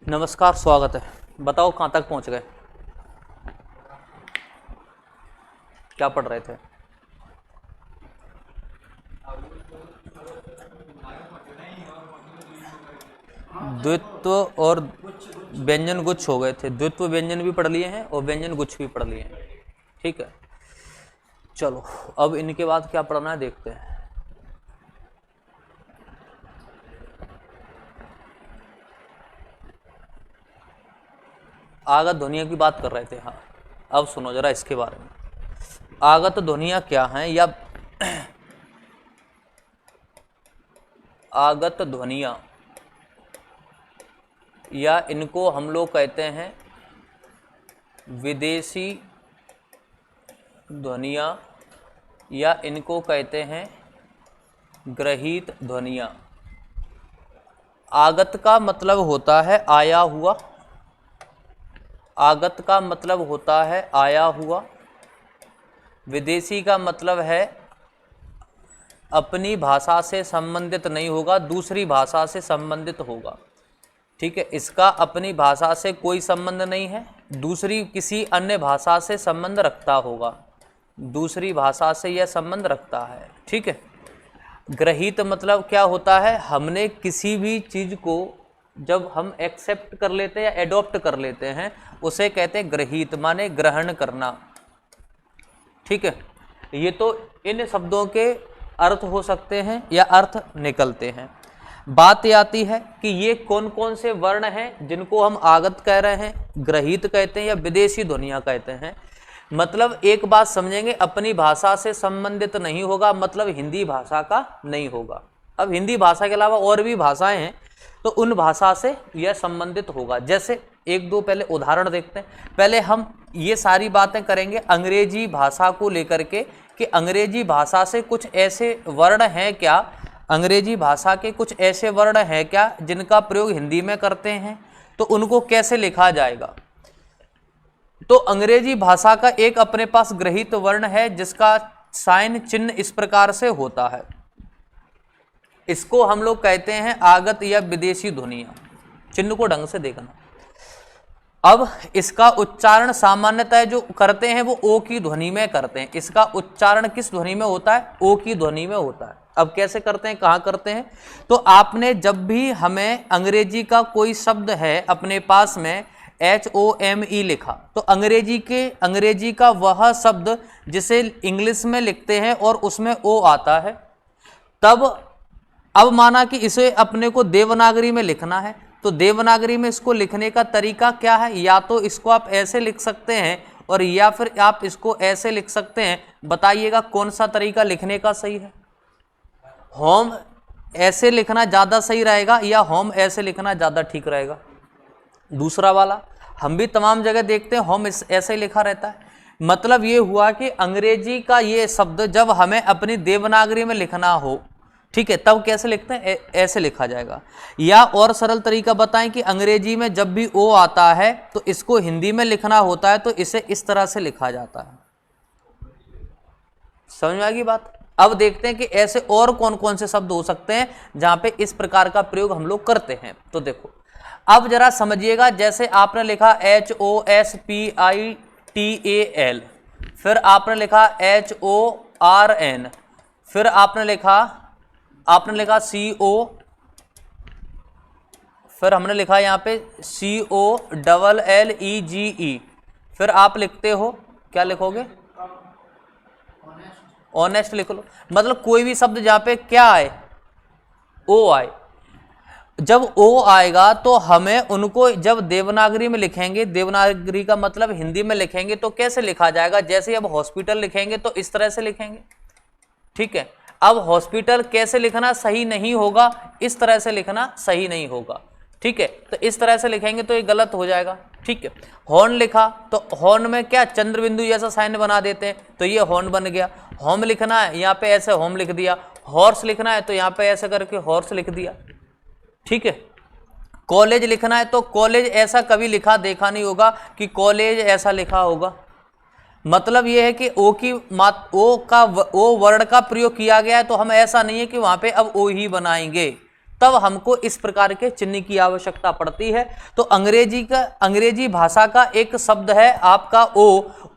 नमस्कार, स्वागत है। बताओ कहाँ तक पहुँच गए, क्या पढ़ रहे थे? द्वित्व और व्यंजन गुच्छ हो गए थे। द्वित्व व्यंजन भी पढ़ लिए हैं और व्यंजन गुच्छ भी पढ़ लिए हैं। ठीक है, चलो अब इनके बाद क्या पढ़ना है देखते हैं। आगत ध्वनियों की बात कर रहे थे। हाँ, अब सुनो जरा इसके बारे में। आगत ध्वनियाँ क्या हैं या आगत ध्वनियाँ या इनको हम लोग कहते हैं विदेशी ध्वनियाँ या इनको कहते हैं ग्रहीत ध्वनियाँ। आगत का मतलब होता है आया हुआ, आगत का मतलब होता है आया हुआ। विदेशी का मतलब है अपनी भाषा से संबंधित नहीं होगा, दूसरी भाषा से संबंधित होगा। ठीक है, इसका अपनी भाषा से कोई संबंध नहीं है, दूसरी किसी अन्य भाषा से संबंध रखता होगा, दूसरी भाषा से यह संबंध रखता है। ठीक है, ग्रहीत मतलब क्या होता है, हमने किसी भी चीज़ को जब हम एक्सेप्ट कर लेते हैं या एडॉप्ट कर लेते हैं उसे कहते हैं ग्रहीत, माने ग्रहण करना। ठीक है, ये तो इन शब्दों के अर्थ हो सकते हैं या अर्थ निकलते हैं। बात आती है कि ये कौन कौन से वर्ण हैं जिनको हम आगत कह रहे हैं, ग्रहीत कहते हैं या विदेशी ध्वनियाँ कहते हैं। मतलब एक बात समझेंगे, अपनी भाषा से संबंधित नहीं होगा, मतलब हिंदी भाषा का नहीं होगा। अब हिंदी भाषा के अलावा और भी भाषाएं हैं तो उन भाषा से यह संबंधित होगा। जैसे एक दो पहले उदाहरण देखते हैं। पहले हम ये सारी बातें करेंगे अंग्रेजी भाषा को लेकर के कि अंग्रेजी भाषा से कुछ ऐसे वर्ण हैं क्या, अंग्रेजी भाषा के कुछ ऐसे वर्ण हैं क्या जिनका प्रयोग हिंदी में करते हैं, तो उनको कैसे लिखा जाएगा। तो अंग्रेजी भाषा का एक अपने पास ग्रहीत वर्ण है जिसका साइन चिन्ह इस प्रकार से होता है, इसको हम लोग कहते हैं आगत या विदेशी ध्वनियाँ। चिन्ह को ढंग से देखना। अब इसका उच्चारण सामान्यतः जो करते हैं वो ओ की ध्वनि में करते हैं। इसका उच्चारण किस ध्वनि में होता है, ओ की ध्वनि में होता है। अब कैसे करते हैं, कहाँ करते हैं, तो आपने जब भी हमें अंग्रेजी का कोई शब्द है अपने पास में HOME लिखा, तो अंग्रेजी का वह शब्द जिसे इंग्लिश में लिखते हैं और उसमें ओ आता है, तब अब माना कि इसे अपने को देवनागरी में लिखना है, तो देवनागरी में इसको लिखने का तरीका क्या है, या तो इसको आप ऐसे लिख सकते हैं और या फिर आप इसको ऐसे लिख सकते हैं। बताइएगा कौन सा तरीका लिखने का सही है। होम ऐसे लिखना ज़्यादा सही रहेगा या होम ऐसे लिखना ज़्यादा ठीक रहेगा। दूसरा वाला हम भी तमाम जगह देखते हैं होम ऐसे लिखा रहता है। मतलब ये हुआ कि अंग्रेजी का ये शब्द जब हमें अपनी देवनागरी में लिखना हो, ठीक है, तब कैसे लिखते हैं, ऐसे लिखा जाएगा। या और सरल तरीका बताएं कि अंग्रेजी में जब भी ओ आता है तो इसको हिंदी में लिखना होता है तो इसे इस तरह से लिखा जाता है। समझ में आ गई बात। अब देखते हैं कि ऐसे और कौन कौन से शब्द हो सकते हैं जहां पे इस प्रकार का प्रयोग हम लोग करते हैं। तो देखो अब जरा समझिएगा, जैसे आपने लिखा HOSPITAL, फिर आपने लिखा HORN, फिर आपने लिखा CO, फिर हमने लिखा यहाँ पे COLLEGE, फिर आप लिखते हो, क्या लिखोगे, ऑनेस्ट लिख लो। मतलब कोई भी शब्द जहाँ पे क्या आए, ओ आए। जब ओ आएगा तो हमें उनको जब देवनागरी में लिखेंगे, देवनागरी का मतलब हिंदी में लिखेंगे, तो कैसे लिखा जाएगा। जैसे अब हॉस्पिटल लिखेंगे तो इस तरह से लिखेंगे। ठीक है, अब हॉस्पिटल कैसे लिखना सही नहीं होगा, इस तरह से लिखना सही नहीं होगा। ठीक है, तो इस तरह से लिखेंगे तो ये गलत हो जाएगा। ठीक है, हॉर्न लिखा तो हॉर्न में क्या चंद्र बिंदु जैसा साइन बना देते हैं, तो ये हॉर्न बन गया। होम लिखना है, यहाँ पे ऐसे होम लिख दिया। हॉर्स लिखना है तो यहाँ पे ऐसे करके हॉर्स लिख दिया। ठीक है, कॉलेज लिखना है तो कॉलेज ऐसा कभी लिखा देखा नहीं होगा कि कॉलेज ऐसा लिखा होगा। मतलब यह है कि ओ वर्ण का प्रयोग किया गया है, तो हम ऐसा नहीं है कि वहां पे अब ओ ही बनाएंगे। तब हमको इस प्रकार के चिन्ह की आवश्यकता पड़ती है। तो अंग्रेजी भाषा का एक शब्द है आपका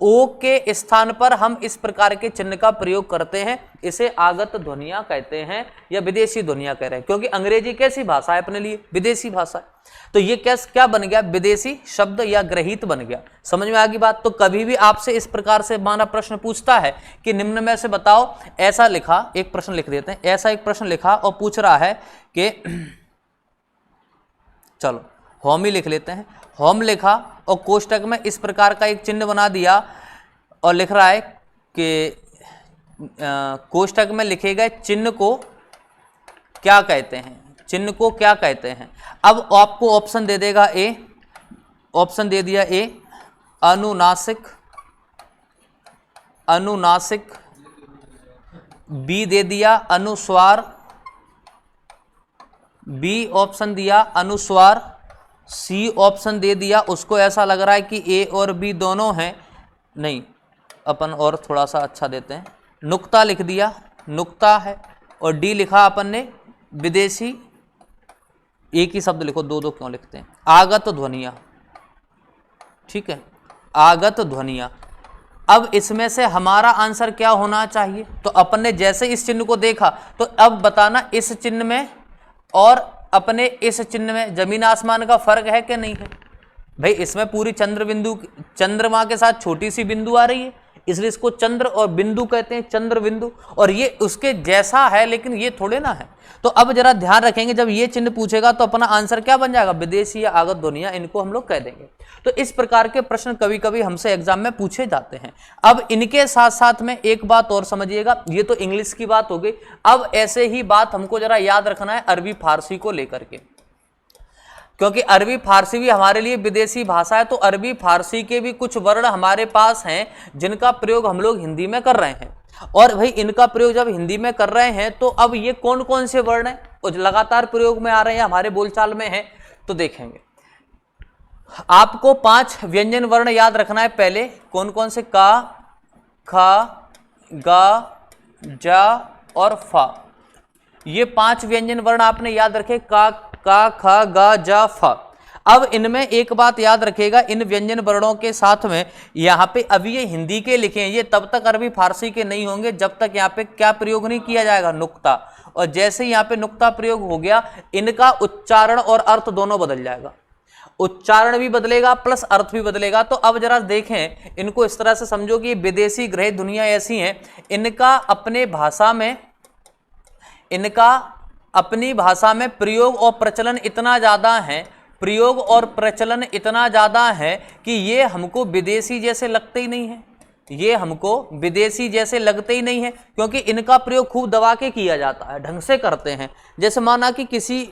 ओ के स्थान पर हम इस प्रकार के चिन्ह का प्रयोग करते हैं, इसे आगत ध्वनियां कहते हैं या विदेशी ध्वनियां कह रहे हैं, क्योंकि अंग्रेजी कैसी भाषा है अपने लिए, विदेशी भाषा है। तो ये क्या बन गया, विदेशी शब्द या ग्रहित बन गया। समझ में आ गई बात। तो कभी भी आपसे इस प्रकार से माना प्रश्न पूछता है कि निम्न में से बताओ, ऐसा लिखा, एक प्रश्न लिख देते हैं, ऐसा एक प्रश्न लिखा और पूछ रहा है कि चलो होम ही लिख लेते हैं, होम लिखा और कोष्टक में इस प्रकार का एक चिन्ह बना दिया और लिख रहा है कि कोष्टक में लिखे गए चिन्ह को क्या कहते हैं, चिन्ह को क्या कहते हैं। अब आपको ऑप्शन दे देगा ए, ऑप्शन दे दिया ए, अनुनासिक, अनुनासिक, बी दे दिया अनुस्वार, बी ऑप्शन दिया अनुस्वार, सी ऑप्शन दे दिया, उसको ऐसा लग रहा है कि ए और बी दोनों हैं, नहीं अपन और थोड़ा सा अच्छा देते हैं, नुक्ता लिख दिया, नुक्ता है, और डी लिखा अपन ने विदेशी, एक ही शब्द लिखो, दो दो क्यों लिखते हैं, आगत ध्वनिया, ठीक है, आगत ध्वनिया। अब इसमें से हमारा आंसर क्या होना चाहिए, तो अपन ने जैसे इस चिन्ह को देखा तो अब बताना इस चिन्ह में और अपने इस चिन्ह में जमीन आसमान का फर्क है कि नहीं है। भाई इसमें पूरी चंद्र बिंदु, चंद्रमा के साथ छोटी सी बिंदु आ रही है, इसलिए इसको चंद्र और बिंदु कहते हैं, चंद्र बिंदु, और ये उसके जैसा है लेकिन ये थोड़े ना है। तो अब जरा ध्यान रखेंगे, जब ये चिन्ह पूछेगा तो अपना आंसर क्या बन जाएगा, विदेशी या आगत ध्वनियां, इनको हम लोग कह देंगे। तो इस प्रकार के प्रश्न कभी कभी हमसे एग्जाम में पूछे जाते हैं। अब इनके साथ साथ में एक बात और समझिएगा, ये तो इंग्लिश की बात हो गई, अब ऐसे ही बात हमको जरा याद रखना है अरबी फारसी को लेकर के, क्योंकि अरबी फारसी भी हमारे लिए विदेशी भाषा है। तो अरबी फारसी के भी कुछ वर्ण हमारे पास हैं जिनका प्रयोग हम लोग हिंदी में कर रहे हैं, और भाई इनका प्रयोग जब हिंदी में कर रहे हैं तो अब ये कौन कौन से वर्ण हैं और लगातार प्रयोग में आ रहे हैं, हमारे बोलचाल में हैं, तो देखेंगे। आपको 5 व्यंजन वर्ण याद रखना है पहले, कौन कौन से, का, खा, गा, जा और फा। ये 5 व्यंजन वर्ण आपने याद रखे, का, खा, गा, जा, फा। अब इनमें एक बात याद रखेगा, इन व्यंजन वर्णों के साथ में यहाँ पे अभी ये हिंदी के लिखे हैं, ये तब तक अरबी फारसी के नहीं होंगे जब तक यहाँ पे क्या प्रयोग नहीं किया जाएगा, नुक्ता। और जैसे ही यहाँ पे नुक्ता प्रयोग हो गया, इनका उच्चारण और अर्थ दोनों बदल जाएगा, उच्चारण भी बदलेगा प्लस अर्थ भी बदलेगा। तो अब जरा देखें, इनको इस तरह से समझो कि विदेशी ग्रहित दुनिया ऐसी हैं, इनका अपने भाषा में, इनका अपनी भाषा में प्रयोग और प्रचलन इतना ज़्यादा है, प्रयोग और प्रचलन इतना ज़्यादा है कि ये हमको विदेशी जैसे लगते ही नहीं है, ये हमको विदेशी जैसे लगते ही नहीं है, क्योंकि इनका प्रयोग खूब दबा के किया जाता है, ढंग से करते हैं। जैसे माना कि किसी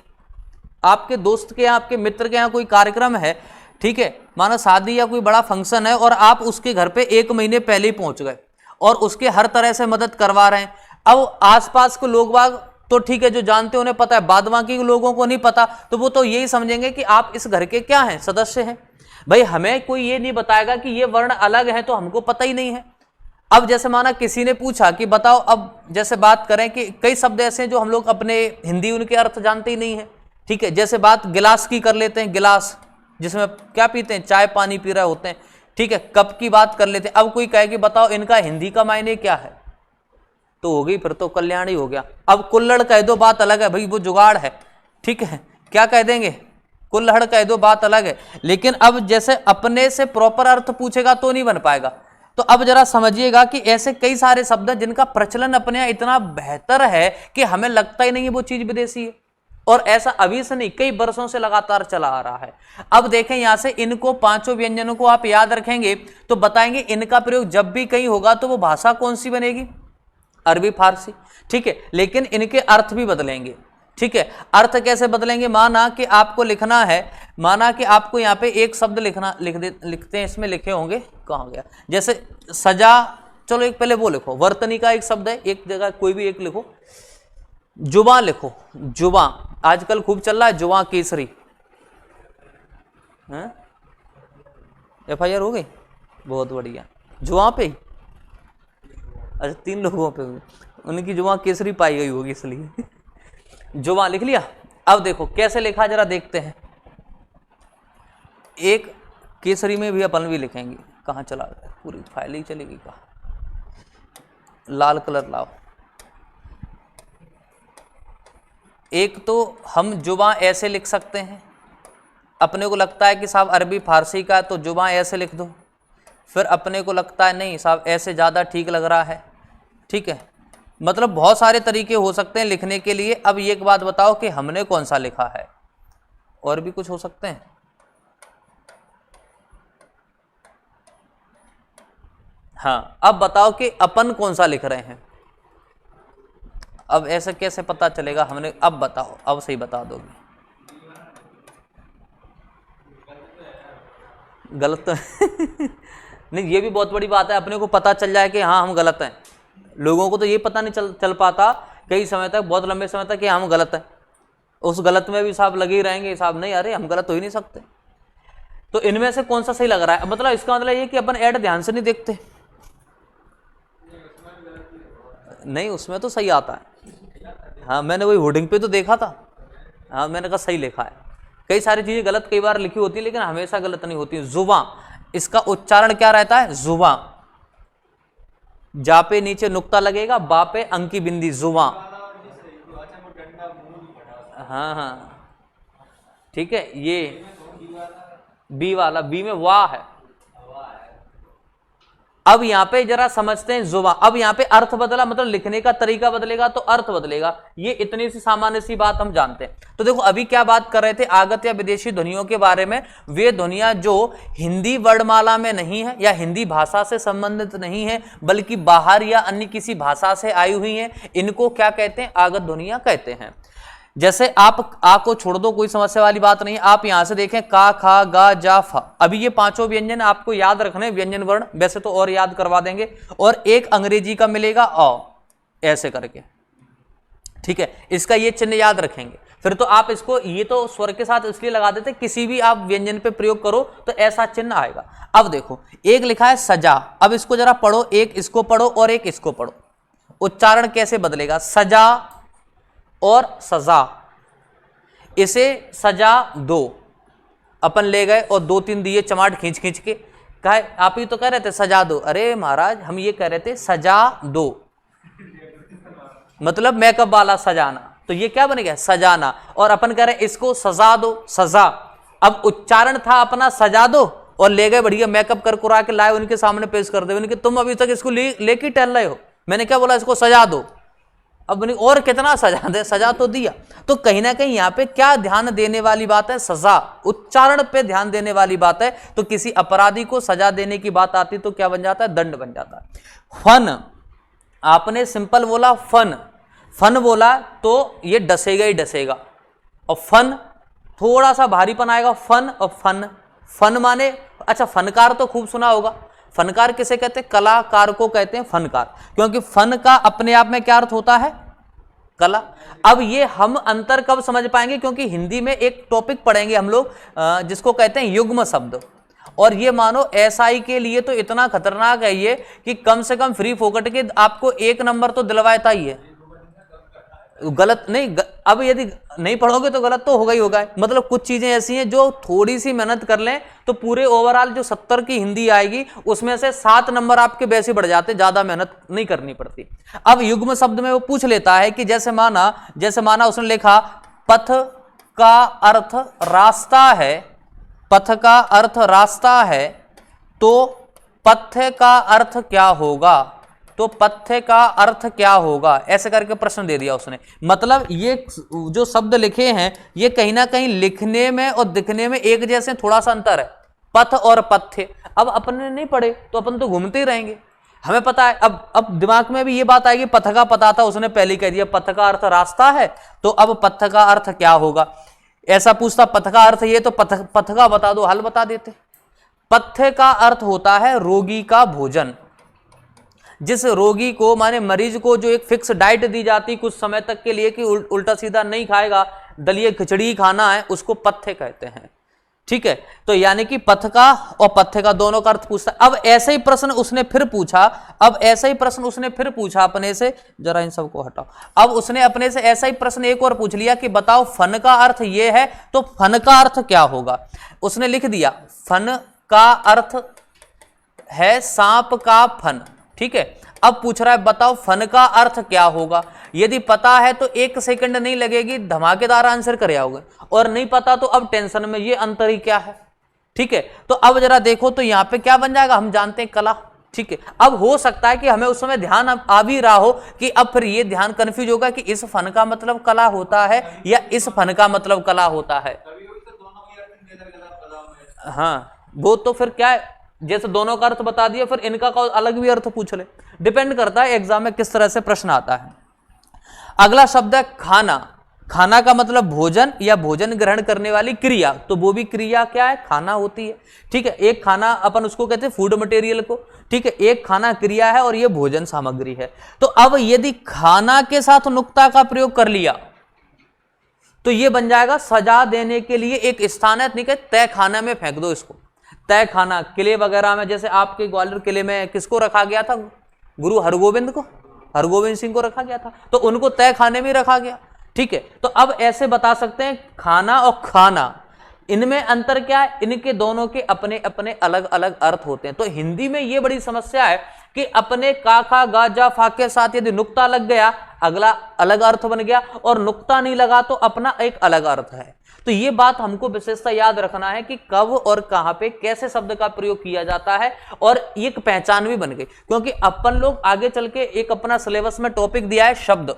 आपके दोस्त के यहाँ, आपके मित्र के यहाँ कोई कार्यक्रम है, ठीक है, मानो शादी या कोई बड़ा फंक्शन है, और आप उसके घर पे 1 महीने पहले ही पहुंच गए और उसके हर तरह से मदद करवा रहे हैं। अब आसपास के लोग बाग तो ठीक है, जो जानते हैं उन्हें पता है, बाद बाकी लोगों को नहीं पता, तो वो तो यही समझेंगे कि आप इस घर के क्या हैं, सदस्य हैं। भाई हमें कोई ये नहीं बताएगा कि ये वर्ण अलग है, तो हमको पता ही नहीं है। अब जैसे माना किसी ने पूछा कि बताओ, अब जैसे बात करें कि कई शब्द ऐसे हैं जो हम लोग अपने हिंदी उनके अर्थ जानते ही नहीं है, ठीक है। जैसे बात गिलास की कर लेते हैं, गिलास जिसमें क्या पीते हैं, चाय पानी पी रहे होते हैं, ठीक है। कप की बात कर लेते हैं। अब कोई कहे कि बताओ इनका हिंदी का मायने क्या है, तो हो गई, फिर तो कल्याण ही हो गया। अब कुल्हड़ कह दो, बात अलग है, भाई वो जुगाड़ है, ठीक है, क्या कह देंगे, कुल्हड़ कह दो, बात अलग है। लेकिन अब जैसे अपने से प्रॉपर अर्थ पूछेगा तो नहीं बन पाएगा। तो अब जरा समझिएगा कि ऐसे कई सारे शब्द हैं जिनका प्रचलन अपने यहाँ इतना बेहतर है कि हमें लगता ही नहीं है वो चीज विदेशी है, और ऐसा अभी से नहीं, कई वर्षों से लगातार चला आ रहा है। अब देखें यहां से इनको 5 व्यंजनों को आप याद रखेंगे तो बताएंगे इनका प्रयोग जब भी कहीं होगा तो वो भाषा कौन सी बनेगी, अरबी फारसी, ठीक है। लेकिन इनके अर्थ भी बदलेंगे, ठीक है। अर्थ कैसे बदलेंगे, माना कि आपको लिखना है, माना कि आपको यहाँ पे एक शब्द लिखते हैं, इसमें लिखे होंगे, कहाँ गया, जैसे सजा, चलो एक पहले वो लिखो, वर्तनी का एक शब्द है, एक जगह कोई भी एक लिखो, जुबां लिखो, जुबां आजकल खूब चल रहा है, जुबां केसरी, FIR हो गई, बहुत बढ़िया। जुबां पे, अच्छा 3 लोगों पे हुई, उनकी जुबां केसरी पाई गई होगी इसलिए जुबां लिख लिया। अब देखो कैसे लिखा जरा देखते हैं। एक केसरी में भी अपन भी लिखेंगे, कहाँ चला गया, पूरी फाइल ही चलेगी कहाँ, लाल कलर लाओ। एक तो हम जुबां ऐसे लिख सकते हैं, अपने को लगता है कि साहब अरबी फारसी का तो जुबां ऐसे लिख दो, फिर अपने को लगता है नहीं साहब ऐसे ज़्यादा ठीक लग रहा है, ठीक है। मतलब बहुत सारे तरीके हो सकते हैं लिखने के लिए। अब एक बात बताओ कि हमने कौन सा लिखा है, और भी कुछ हो सकते हैं। हाँ, अब बताओ कि अपन कौन सा लिख रहे हैं। अब ऐसे कैसे पता चलेगा हमने, अब बताओ, अब सही बता दोगे। गलत तो नहीं, ये भी बहुत बड़ी बात है, अपने को पता चल जाए कि हाँ हम गलत हैं। लोगों को तो ये पता नहीं चल पाता कई समय तक, बहुत लंबे समय तक कि हम गलत हैं। उस गलत में भी साहब लगे ही रहेंगे, साहब नहीं अरे हम गलत हो ही नहीं सकते। तो इनमें से कौन सा सही लग रहा है, मतलब इसका मतलब ये कि अपन ऐड ध्यान से नहीं देखते। नहीं, उसमें तो सही आता है। हाँ, मैंने वही होर्डिंग पे तो देखा था। हाँ, मैंने कहा सही लिखा है। कई सारी चीजें गलत कई बार लिखी होती है, लेकिन हमेशा गलत नहीं होती। जुबां, इसका उच्चारण क्या रहता है, जुबां। जा पे नीचे नुक्ता लगेगा, बा पे अंकी बिंदी, जुबां। हाँ हाँ ठीक है। ये बी वाला, बी में वाह है। अब यहां पे जरा समझते हैं जुबां। अब यहां पे अर्थ बदला, मतलब लिखने का तरीका बदलेगा तो अर्थ बदलेगा। ये इतनी सी सामान्य सी बात हम जानते हैं। तो देखो अभी क्या बात कर रहे थे, आगत या विदेशी ध्वनियों के बारे में। वे ध्वनियां जो हिंदी वर्णमाला में नहीं है या हिंदी भाषा से संबंधित नहीं है, बल्कि बाहर या अन्य किसी भाषा से आई हुई है, इनको क्या कहते हैं, आगत ध्वनियां कहते हैं। जैसे आप आ को छोड़ दो, कोई समस्या वाली बात नहीं। आप यहां से देखें का, खा, गा, जा, फा। अभी ये पांचों व्यंजन आपको याद रखने, व्यंजन वर्ण, वैसे तो और याद करवा देंगे। और एक अंग्रेजी का मिलेगा अ, ऐसे करके, ठीक है। इसका ये चिन्ह याद रखेंगे। फिर तो आप इसको, ये तो स्वर के साथ इसलिए लगा देते, किसी भी आप व्यंजन पे प्रयोग करो तो ऐसा चिन्ह आएगा। अब देखो एक लिखा है सजा। अब इसको जरा पढ़ो, एक इसको पढ़ो और एक इसको पढ़ो। उच्चारण कैसे बदलेगा, सजा और सजा। इसे सजा दो, अपन ले गए और 2-3 दिए चमाट खींच खींच के। कहा आप ही तो कह रहे थे सजा दो, अरे महाराज हम ये कह रहे थे सजा दो, मतलब मेकअप वाला सजाना। तो ये क्या बन गया, सजाना। और अपन कह रहे हैं इसको सजा दो, सजा। अब उच्चारण था अपना सजा दो, और ले गए बढ़िया मेकअप कर कुरा के लाए, उनके सामने पेश कर दे। उनके तुम अभी तक इसको लेके टहल रहे हो, मैंने क्या बोला, इसको सजा दो। अब और कितना सजा दे, सजा तो दिया। तो कहीं ना कहीं यहाँ पे क्या ध्यान देने वाली बात है, सजा, उच्चारण पे ध्यान देने वाली बात है। तो किसी अपराधी को सजा देने की बात आती तो क्या बन जाता है, दंड बन जाता है। फन, आपने सिंपल बोला फन, फन बोला तो ये डसेगा ही डसेगा। और फन थोड़ा सा भारीपन आएगा, फन और फन। फन माने, अच्छा फनकार तो खूब सुना होगा। फनकार किसे कहते हैं, कलाकार को कहते हैं फनकार, क्योंकि फन का अपने आप में क्या अर्थ होता है, कला। अब ये हम अंतर कब समझ पाएंगे, क्योंकि हिंदी में एक टॉपिक पढ़ेंगे हम लोग जिसको कहते हैं युग्म शब्द। और ये मानो एसआई के लिए तो इतना खतरनाक है ये कि कम से कम फ्री फोकट के आपको 1 नंबर तो दिलवाता ही है। गलत नहीं, अब यदि नहीं पढ़ोगे तो गलत तो होगा ही होगा। मतलब कुछ चीजें ऐसी हैं जो थोड़ी सी मेहनत कर लें तो पूरे ओवरऑल जो 70 की हिंदी आएगी उसमें से 7 नंबर आपके वैसे बढ़ जाते, ज्यादा मेहनत नहीं करनी पड़ती। अब युग्म शब्द में वो पूछ लेता है कि जैसे माना उसने लिखा पथ का अर्थ रास्ता है, पथ का अर्थ रास्ता है, तो पथ्य का अर्थ क्या होगा, तो पथ्य का अर्थ क्या होगा, ऐसे करके प्रश्न दे दिया उसने। मतलब ये जो शब्द लिखे हैं ये कहीं ना कहीं लिखने में और दिखने में एक जैसे, थोड़ा सा अंतर है, पथ और पथ्य। अब अपन ने नहीं पढ़े तो अपन तो घूमते ही रहेंगे, हमें पता है। अब दिमाग में भी ये बात आएगी, पथ का पता था, उसने पहले कह दिया पथ का अर्थ रास्ता है, तो अब पथ का अर्थ क्या होगा। ऐसा पूछता पथ का अर्थ ये, तो पथ का बता दो, हल बता देते। पथ्य का अर्थ होता है रोगी का भोजन। जिस रोगी को, माने मरीज को जो एक फिक्स डाइट दी जाती कुछ समय तक के लिए कि उल्टा सीधा नहीं खाएगा, दलिया खिचड़ी खाना है, उसको पथ्य कहते हैं। ठीक है। तो यानी कि पथ का और पथ्य का दोनों का अर्थ पूछता है। अब ऐसे ही प्रश्न उसने फिर पूछा, अपने से, जरा इन सबको हटाओ। अब उसने अपने से ऐसा ही प्रश्न एक और पूछ लिया कि बताओ फन का अर्थ ये है, तो फन का अर्थ क्या होगा। उसने लिख दिया फन का अर्थ है सांप का फन, ठीक है। अब पूछ रहा है बताओ फन का अर्थ क्या होगा। यदि पता है तो 1 सेकंड नहीं लगेगी, धमाकेदार आंसर कर आओगे, और नहीं पता तो अब टेंशन में, ये अंतर ही क्या है, ठीक है। तो अब जरा देखो तो यहां पे क्या बन जाएगा, हम जानते हैं कला, ठीक है। अब हो सकता है कि हमें उस समय ध्यान आ भी रहा हो कि अब फिर ये ध्यान कंफ्यूज होगा कि इस फन का मतलब कला होता है या इस फन का मतलब कला होता है। हाँ, वो तो फिर क्या है, जैसे दोनों का अर्थ बता दिया, फिर इनका अलग भी अर्थ पूछ ले, डिपेंड करता है एग्जाम में किस तरह से प्रश्न आता है। अगला शब्द है खाना। खाना का मतलब भोजन या भोजन ग्रहण करने वाली क्रिया, तो वो भी क्रिया क्या है, खाना होती है, ठीक है। एक खाना अपन उसको कहते हैं फूड मटेरियल को, ठीक है। एक खाना क्रिया है और ये भोजन सामग्री है। तो अब यदि खाना के साथ नुक्ता का प्रयोग कर लिया तो ये बन जाएगा सजा देने के लिए एक स्थान है, ठीक है, तय खाना में फेंक दो इसको। तय खाना किले वगैरह में, जैसे आपके ग्वालियर किले में किसको रखा गया था, गुरु हरगोविंद को, हरगोविंद सिंह को रखा गया था, तो उनको तय खाने में रखा गया, ठीक है। तो अब ऐसे बता सकते हैं खाना और खाना, इनमें अंतर क्या है, इनके दोनों के अपने अपने अलग अलग अर्थ होते हैं। तो हिंदी में ये बड़ी समस्या है कि अपने का खा गा जा फा के साथ यदि नुक्ता लग गया अगला अलग अर्थ बन गया, और नुक्ता नहीं लगा तो अपना एक अलग अर्थ है। तो ये बात हमको विशेषता याद रखना है कि कब और कहां पे कैसे शब्द का प्रयोग किया जाता है, और एक पहचान भी बन गई। क्योंकि अपन लोग आगे चल के एक अपना सिलेबस में टॉपिक दिया है शब्द,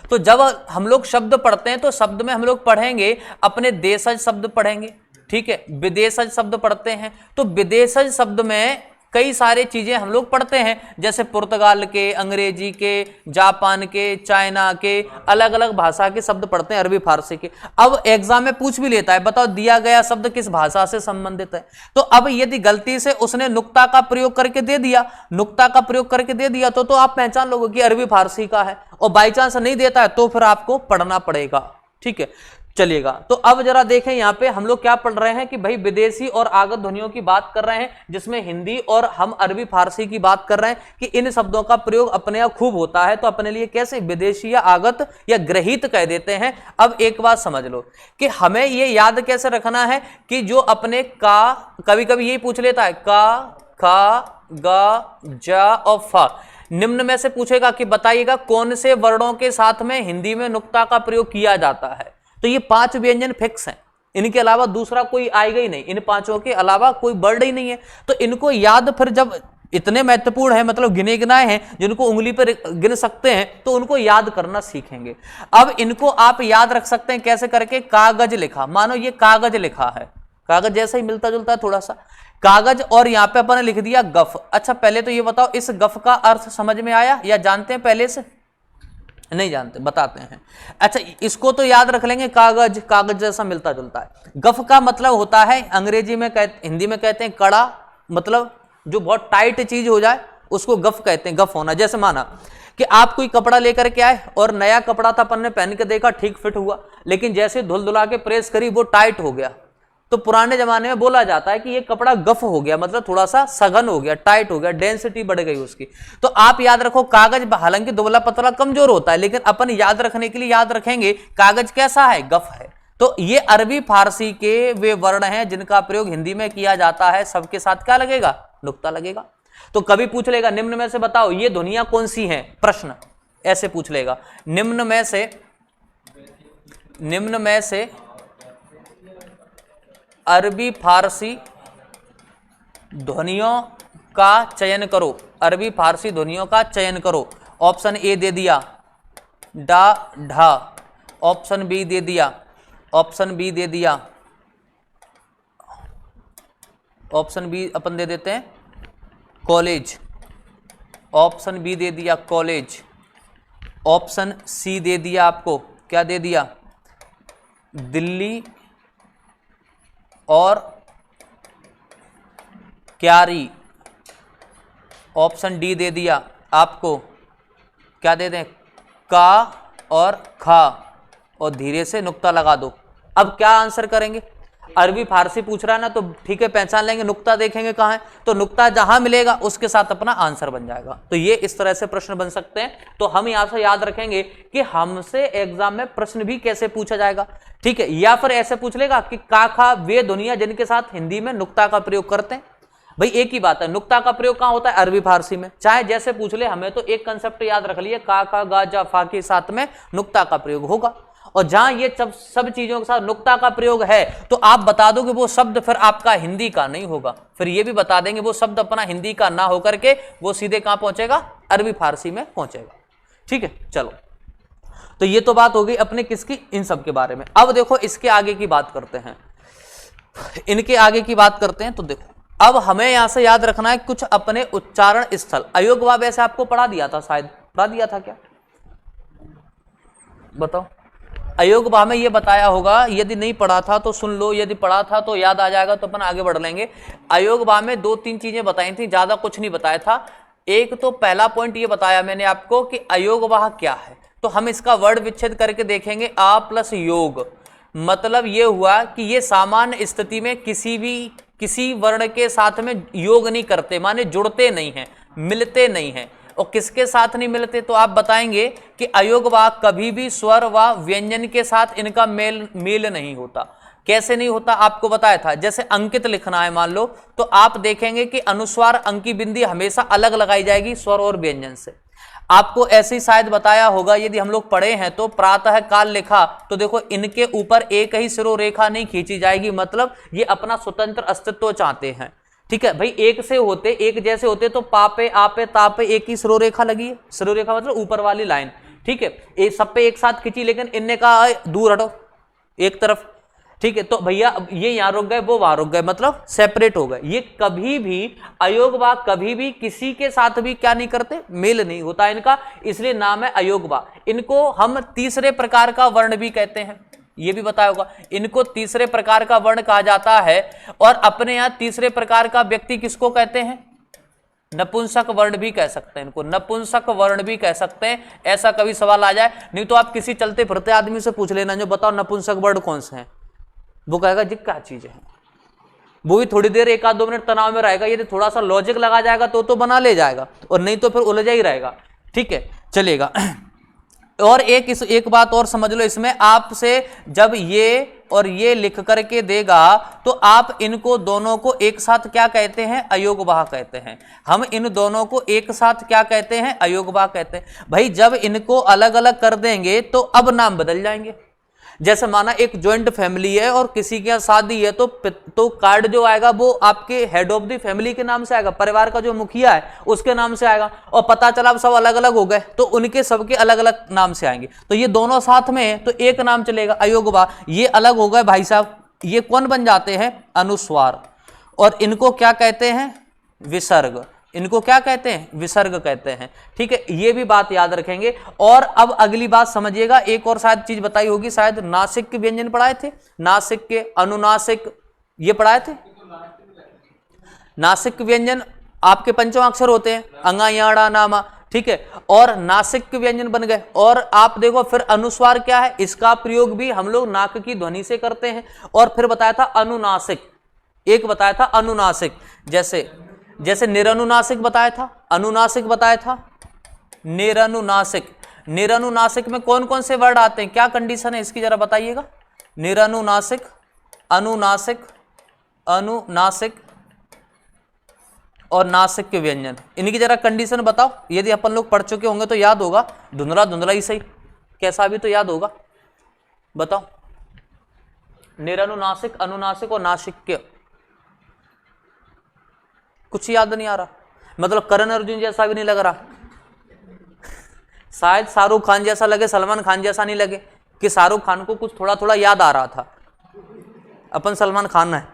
तो जब हम लोग शब्द पढ़ते हैं तो शब्द में हम लोग पढ़ेंगे अपने देशज शब्द पढ़ेंगे, ठीक है, विदेशज शब्द पढ़ते हैं। तो विदेशज शब्द में कई सारे चीजें हम लोग पढ़ते हैं, जैसे पुर्तगाल के, अंग्रेजी के, जापान के, चाइना के, अलग अलग भाषा के शब्द पढ़ते हैं, अरबी फारसी के। अब एग्जाम में पूछ भी लेता है बताओ दिया गया शब्द किस भाषा से संबंधित है। तो अब यदि गलती से उसने नुक्ता का प्रयोग करके दे दिया, तो आप पहचान लोगे कि अरबी फारसी का है, और बाई चांस नहीं देता है तो फिर आपको पढ़ना पड़ेगा, ठीक है। चलिएगा, तो अब जरा देखें यहाँ पे हम लोग क्या पढ़ रहे हैं कि भाई विदेशी और आगत ध्वनियों की बात कर रहे हैं, जिसमें हिंदी और हम अरबी फारसी की बात कर रहे हैं कि इन शब्दों का प्रयोग अपने यहाँ खूब होता है। तो अपने लिए कैसे विदेशी या आगत या ग्रहित कह देते हैं। अब एक बात समझ लो कि हमें ये याद कैसे रखना है कि जो अपने का कभी कभी यही पूछ लेता है का, खा, गा, जा और फा, निम्न में से पूछेगा कि बताइएगा कौन से वर्णों के साथ में हिंदी में नुक्ता का प्रयोग किया जाता है। तो ये 5 व्यंजन फिक्स हैं, इनके अलावा दूसरा कोई आएगा ही नहीं, इन 5 के अलावा कोई वर्ड ही नहीं है। तो इनको याद फिर जब इतने महत्वपूर्ण है, मतलब गिने गिनाए हैं जिनको उंगली पर गिन सकते हैं, तो उनको याद करना सीखेंगे। अब इनको आप याद रख सकते हैं कैसे करके, कागज लिखा, मानो ये कागज लिखा है, कागज जैसा ही मिलता जुलता है थोड़ा सा, कागज, और यहां पे अपन ने लिख दिया गफ। अच्छा पहले तो ये बताओ इस गफ का अर्थ समझ में आया या जानते हैं पहले से, नहीं जानते, बताते हैं। अच्छा इसको तो याद रख लेंगे, कागज, कागज जैसा मिलता जुलता है। गफ का मतलब होता है अंग्रेजी में हिंदी में कहते हैं कड़ा, मतलब जो बहुत टाइट चीज हो जाए उसको गफ कहते हैं, गफ होना। जैसे माना कि आप कोई कपड़ा लेकर के आए और नया कपड़ा था, अपन ने पहन के देखा ठीक फिट हुआ, लेकिन जैसे धुल धुला के प्रेस करी वो टाइट हो गया, तो पुराने जमाने में बोला जाता है कि ये कपड़ा गफ हो गया, मतलब थोड़ा सा सघन हो गया, टाइट हो गया, डेंसिटी बढ़ गई उसकी। तो आप याद रखो कागज हालांकि दुबला पतला कमजोर होता है, लेकिन अपन याद रखने के लिए याद रखेंगे कागज कैसा है, गफ है। तो ये अरबी फारसी के वे वर्ण हैं जिनका प्रयोग हिंदी में किया जाता है, सबके साथ क्या लगेगा, नुक्ता लगेगा। तो कभी पूछ लेगा निम्न में से बताओ ये ध्वनियां कौन सी हैं, प्रश्न ऐसे पूछ लेगा, निम्न में से अरबी फारसी ध्वनियों का चयन करो, अरबी फारसी ध्वनियों का चयन करो। ऑप्शन ए दे दिया डा ढा, ऑप्शन बी दे दिया, ऑप्शन बी दे दिया, ऑप्शन बी अपन दे देते हैं कॉलेज, ऑप्शन बी दे दिया कॉलेज, ऑप्शन सी दे दिया आपको, क्या दे दिया, दिल्ली और क्यारी, ऑप्शन डी दे दिया आपको, क्या दे दें, का और खा, और धीरे से नुक्ता लगा दो। अब क्या आंसर करेंगे, अरबी फारसी पूछ रहा है ना, तो ठीक है पहचान लेंगे, नुक्ता देखेंगे कहाँ है, तो नुक्ता जहां मिलेगा उसके साथ अपना आंसर बन जाएगा। तो ये इस तरह से प्रश्न बन सकते हैं। तो हम यहां से याद रखेंगे कि हमसे एग्जाम में प्रश्न भी कैसे पूछा जाएगा, ठीक है। या फिर ऐसे पूछ लेगा कि का खा वे ध्वनियां जिनके साथ हिंदी में नुक्ता का प्रयोग करते हैं। भाई एक ही बात है, नुक्ता का प्रयोग कहां होता है, अरबी फारसी में। चाहे जैसे पूछ ले, हमें तो एक कंसेप्ट याद रख लिए, का खा गा जा फा के साथ में नुक्ता का प्रयोग होगा। और जहां ये सब चीजों के साथ नुक्ता का प्रयोग है, तो आप बता दो कि वो शब्द फिर आपका हिंदी का नहीं होगा। फिर ये भी बता देंगे वो शब्द अपना हिंदी का ना होकर के वो सीधे कहां पहुंचेगा, अरबी फारसी में पहुंचेगा, ठीक है। चलो, तो ये तो बात हो गई अपने किसकी, इन सब के बारे में। अब देखो इसके आगे की बात करते हैं, इनके आगे की बात करते हैं। तो देखो अब हमें यहां से याद रखना है कुछ अपने उच्चारण स्थल। अयोगवा वैसे आपको पढ़ा दिया था, शायद पढ़ा दिया था क्या, बताओ। अयोगवा में ये बताया होगा, यदि नहीं पढ़ा था तो सुन लो, यदि पढ़ा था तो याद आ जाएगा, तो अपन आगे बढ़ लेंगे। अयोगवा में 2-3 चीजें बताई थी, ज्यादा कुछ नहीं बताया था। एक तो पहला पॉइंट ये बताया मैंने आपको कि अयोगवाह क्या है, तो हम इसका वर्ड विच्छेद करके देखेंगे। आ प्लस योग मतलब ये हुआ कि ये सामान्य स्थिति में किसी वर्ण के साथ में योग नहीं करते, माने जुड़ते नहीं हैं, मिलते नहीं हैं। और किसके साथ नहीं मिलते, तो आप बताएंगे कि अयोगवाह कभी भी स्वर व व्यंजन के साथ इनका मेल नहीं होता। कैसे नहीं होता आपको बताया था, जैसे अंकित लिखना है मान लो, तो आप देखेंगे कि अनुस्वार अंकी बिंदी हमेशा अलग लगाई जाएगी स्वर और व्यंजन से। आपको ऐसे ही शायद बताया होगा, यदि हम लोग पढ़े हैं तो प्रातः काल लिखा, तो देखो इनके ऊपर एक ही सिरो रेखा नहीं खींची जाएगी, मतलब ये अपना स्वतंत्र अस्तित्व चाहते हैं, ठीक है। भाई एक से होते, एक जैसे होते तो पापे आपे तापे एक ही सिरो रेखा लगी है, सिरो रेखा मतलब ऊपर वाली लाइन, ठीक है। सब पे एक साथ खींची, लेकिन इनने कहा दूर हटो एक तरफ, ठीक है। तो भैया ये यहां रुक गए, वो वहां रुक गए, मतलब सेपरेट हो गए। ये कभी भी अयोगवा कभी भी किसी के साथ भी क्या नहीं करते, मेल नहीं होता इनका, इसलिए नाम है अयोगवा। इनको हम तीसरे प्रकार का वर्ण भी कहते हैं, ये भी बताया होगा। इनको तीसरे प्रकार का वर्ण कहा जाता है। और अपने यहां तीसरे प्रकार का व्यक्ति किसको कहते हैं, नपुंसक वर्ण भी कह सकते हैं, इनको नपुंसक वर्ण भी कह सकते हैं। ऐसा कभी सवाल आ जाए, नहीं तो आप किसी चलते फिरते आदमी से पूछ लेना, जो बताओ नपुंसक वर्ण कौन से हैं, वो कहेगा जी क्या चीज है। वो भी थोड़ी देर 1-2 मिनट तनाव में रहेगा, यदि थोड़ा सा लॉजिक लगा जाएगा तो बना ले जाएगा, और नहीं तो फिर उलझा ही रहेगा, ठीक है, चलेगा। और एक बात और समझ लो, इसमें आपसे जब ये और ये लिख करके देगा, तो आप इनको दोनों को एक साथ क्या कहते हैं, अयोगवाह कहते हैं। हम इन दोनों को एक साथ क्या कहते हैं, अयोगवाह कहते हैं। भाई जब इनको अलग अलग कर देंगे तो अब नाम बदल जाएंगे। जैसे माना एक ज्वाइंट फैमिली है और किसी की शादी है, तो कार्ड जो आएगा वो आपके हेड ऑफ द फैमिली के नाम से आएगा, परिवार का जो मुखिया है उसके नाम से आएगा। और पता चला अब सब अलग अलग हो गए, तो उनके सबके अलग अलग नाम से आएंगे। तो ये दोनों साथ में है तो एक नाम चलेगा अयोगवाह। ये अलग हो गए भाई साहब, ये कौन बन जाते हैं, अनुस्वार। और इनको क्या कहते हैं, विसर्ग। इनको क्या कहते हैं, विसर्ग कहते हैं, ठीक है। ये भी बात याद रखेंगे। और अब अगली बात समझिएगा, एक और शायद चीज बताई होगी, शायद नासिक के व्यंजन पढ़ाए थे, नासिक के, अनुनासिक, ये पढ़ाए थे। नासिक व्यंजन आपके पंचम अक्षर होते हैं, अंगा याड़ा नामा, ठीक है। और नासिक के व्यंजन बन गए। और आप देखो फिर अनुस्वार क्या है, इसका प्रयोग भी हम लोग नाक की ध्वनि से करते हैं। और फिर बताया था अनुनासिक, एक बताया था अनुनासिक, जैसे निरनुनासिक बताया था, अनुनासिक बताया था, निरनुनासिक। निरनुनासिक में कौन कौन से वर्ड आते हैं, क्या कंडीशन है इसकी जरा बताइएगा। निरनुनासिक, अनुनासिक, अनुनासिक और नासिक के व्यंजन, इनकी जरा कंडीशन बताओ। यदि अपन लोग पढ़ चुके होंगे तो याद होगा, धुंधला धुंधला ही सही, कैसा भी तो याद होगा, बताओ। निरनुनासिक, अनुनासिक और नासिक के कुछ याद नहीं आ रहा, मतलब करण अर्जुन जैसा भी नहीं लग रहा, शायद शाहरुख खान जैसा लगे, सलमान खान जैसा नहीं लगे, कि शाहरुख खान को कुछ थोड़ा थोड़ा याद आ रहा था, अपन सलमान खान है।